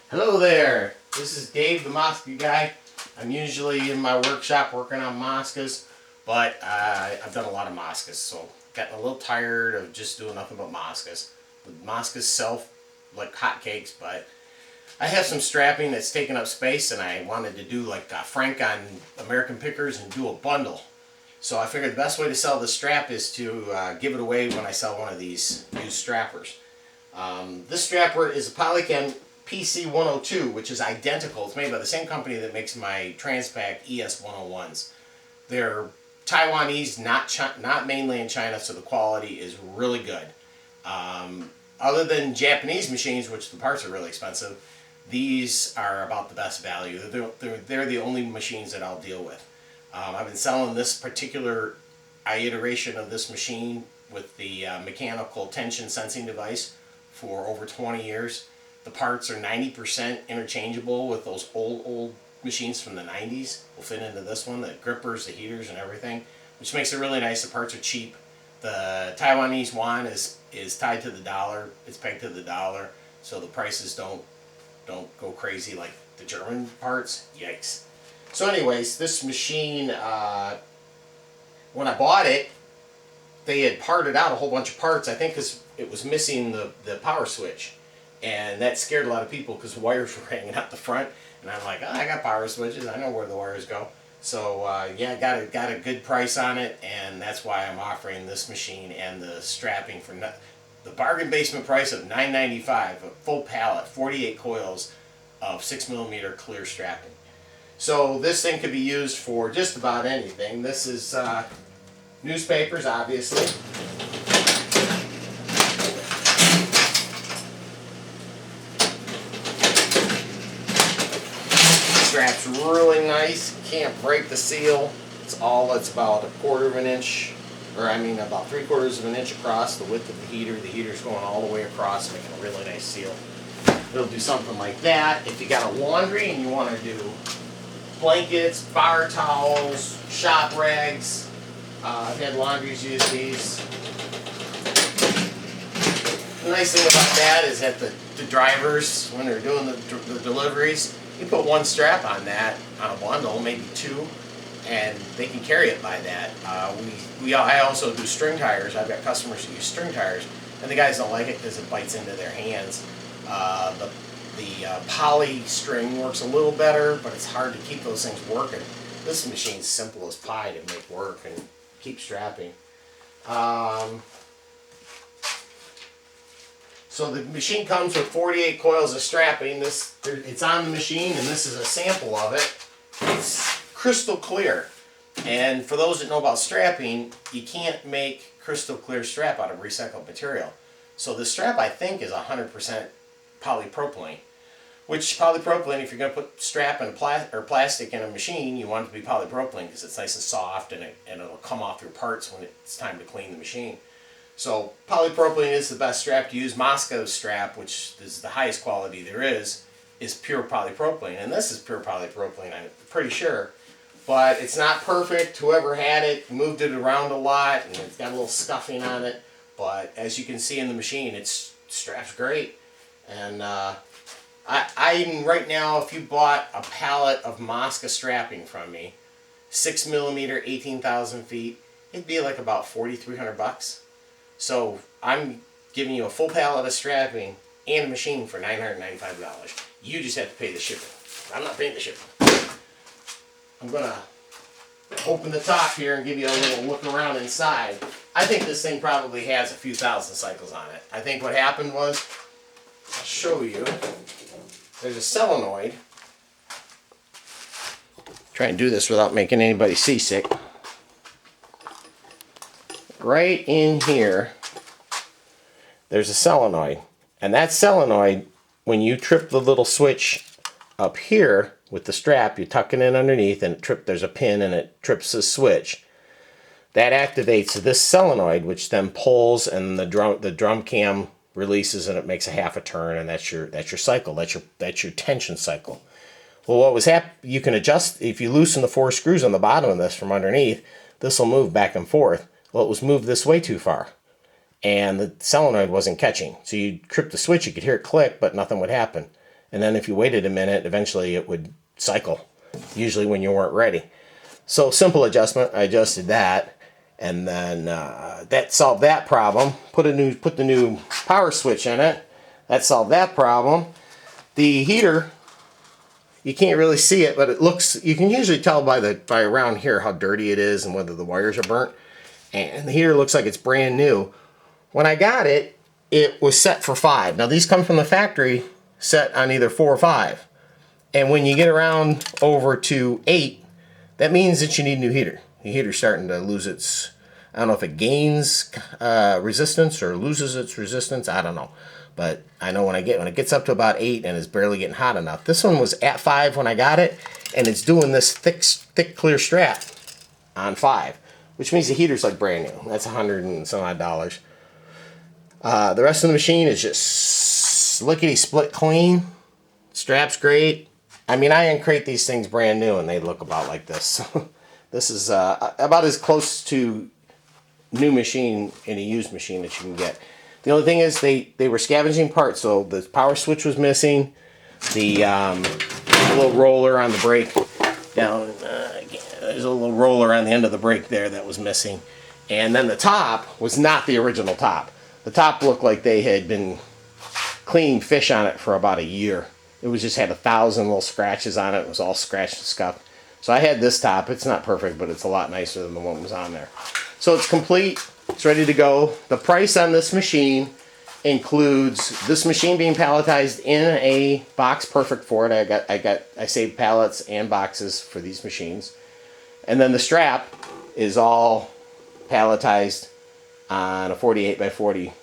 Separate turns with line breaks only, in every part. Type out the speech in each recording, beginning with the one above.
Hello there, this is Dave the Mosca guy. I'm usually in my workshop working on Moscas, but I've done a lot of Moscas, so gotten a little tired of just doing nothing but Moscas. The Moscas sell like hotcakes, but I have some strapping that's taking up space, and I wanted to do like Frank on American Pickers and do a bundle. So I figured the best way to sell the strap is to give it away when I sell one of these used strappers. This strapper is a Polychem PC102, which is identical. It's made by the same company that makes my Transpac ES101s. They're Taiwanese, not mainland China, so the quality is really good. Other than Japanese machines, which the parts are really expensive, these are about the best value. They're the only machines that I'll deal with. I've been selling this particular iteration of this machine with the mechanical tension sensing device for over 20 years. The parts are 90% interchangeable with those old machines from the 90s. Will fit into this one, the grippers, the heaters, and everything, which makes it really nice. The parts are cheap. The Taiwanese yuan is tied to the dollar. It's pegged to the dollar, so the prices don't go crazy like the German parts. Yikes. So anyways, this machine, when I bought it, they had parted out a whole bunch of parts, I think because it was missing the power switch. And that scared a lot of people because wires were hanging out the front. And I'm like, oh, I got power switches. I know where the wires go. So yeah, got a good price on it, and that's why I'm offering this machine and the strapping for the bargain basement price of $9.95, a full pallet, 48 coils of 6mm clear strapping. So this thing could be used for just about anything. This is newspapers, obviously. Strap's really nice. Can't break the seal. It's about a quarter of an inch, or I mean about 3/4 of an inch across the width of the heater. The heater's going all the way across, making a really nice seal. It'll do something like that. If you got a laundry and you want to do blankets, bar towels, shop rags, I've had laundries use these. The nice thing about that is that the drivers, when they're doing the deliveries, you put one strap on that, on a bundle, maybe two, and they can carry it by that. I also do string tires. I've got customers who use string tires, and the guys don't like it because it bites into their hands. The poly string works a little better, but it's hard to keep those things working. This machine's simple as pie to make work and keep strapping. So the machine comes with 48 coils of strapping. It's on the machine, and this is a sample of it. It's crystal clear. And for those that know about strapping, you can't make crystal clear strap out of recycled material. So the strap, I think, is 100% polypropylene. Which polypropylene, if you're going to put strap and plastic in a machine, you want it to be polypropylene because it's nice and soft, and it'll come off your parts when it's time to clean the machine. So polypropylene is the best strap to use. Mosca's strap, which is the highest quality there is pure polypropylene. And this is pure polypropylene, I'm pretty sure. But it's not perfect. Whoever had it moved it around a lot, and it's got a little scuffing on it. But as you can see in the machine, it's straps great. And right now, if you bought a pallet of Mosca strapping from me, 6mm, 18,000 feet, it'd be like about $4,300. So I'm giving you a full pallet of strapping and a machine for $995. You just have to pay the shipping. I'm not paying the shipping. I'm going to open the top here and give you a little look around inside. I think this thing probably has a few thousand cycles on it. I think what happened was, I'll show you, there's a solenoid. Try and do this without making anybody seasick. Right in here, there's a solenoid. And that solenoid, when you trip the little switch up here with the strap, you tuck it in underneath, and there's a pin, and it trips the switch. That activates this solenoid, which then pulls, and the drum cam releases, and it makes a half a turn, and that's your cycle. That's your tension cycle. Well, what was happening? You can adjust if you loosen the 4 screws on the bottom of this from underneath. This will move back and forth. Well, it was moved this way too far, and the solenoid wasn't catching. So you trip the switch, you could hear it click, but nothing would happen. and then if you waited a minute, eventually it would cycle, usually when you weren't ready. So simple adjustment. I adjusted that, and then that solved that problem. Put the new power switch in it. That solved that problem. The heater, you can't really see it, but it looks, you can usually tell by around here how dirty it is and whether the wires are burnt. And the heater looks like it's brand new. When I got it, it was set for 5. Now these come from the factory set on either 4 or 5. And when you get around over to 8, that means that you need a new heater. The heater's starting to lose its, I don't know if it gains resistance or loses its resistance, I don't know. But I know when it gets up to about 8 and is barely getting hot enough. This one was at 5 when I got it, and it's doing this thick clear strap on 5, which means the heater's like brand new. That's $100 and some odd. The rest of the machine is just lickety split clean. Strap's great. I mean, I uncrate these things brand new and they look about like this. This is about as close to new machine in a used machine that you can get. The only thing is they were scavenging parts, so the power switch was missing. The little roller on the brake down, there's a little roller on the end of the brake there that was missing. And then the top was not the original top. The top looked like they had been cleaning fish on it for about a year. It was just had 1,000 little scratches on it. It was all scratched and scuffed. So I had this top. It's not perfect, but it's a lot nicer than the one that was on there. So it's complete. It's ready to go. The price on this machine includes this machine being palletized in a box perfect for it. I saved pallets and boxes for these machines. And then the strap is all palletized on a 48 by 40.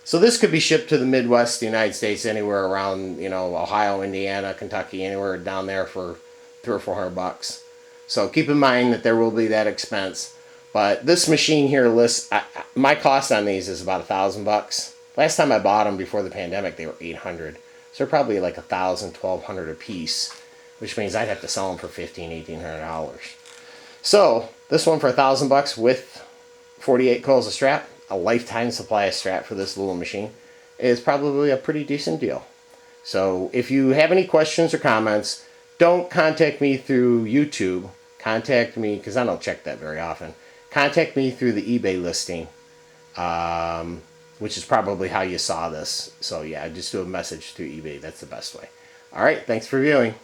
So this could be shipped to the Midwest, the United States, anywhere around, Ohio, Indiana, Kentucky, anywhere down there for $300 or $400. So keep in mind that there will be that expense. But this machine here lists, my cost on these is about $1,000. Last time I bought them before the pandemic, they were $800. So they're probably like $1,000, $1,200 a piece, which means I'd have to sell them for $1,500, $1,800. So this one for $1,000 with 48 coils of strap, a lifetime supply of strap for this little machine, is probably a pretty decent deal. So if you have any questions or comments, don't contact me through YouTube. Contact me, because I don't check that very often. Contact me through the eBay listing, which is probably how you saw this. So yeah, just do a message through eBay. That's the best way. All right, thanks for viewing.